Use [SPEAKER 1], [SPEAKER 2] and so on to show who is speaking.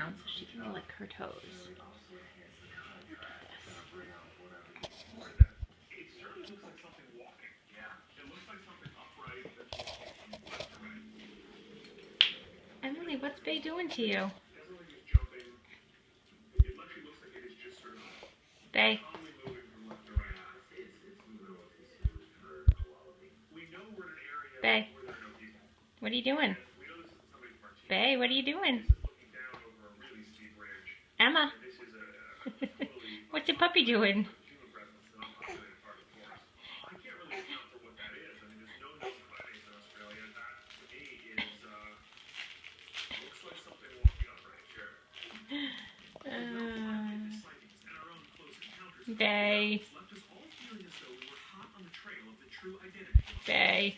[SPEAKER 1] down so she can lick her toes. Emily, what's Bay doing to you? Bay. Bay. What are you doing? Bay, what are you doing? Emma. What's your puppy doing? Bay. Bay.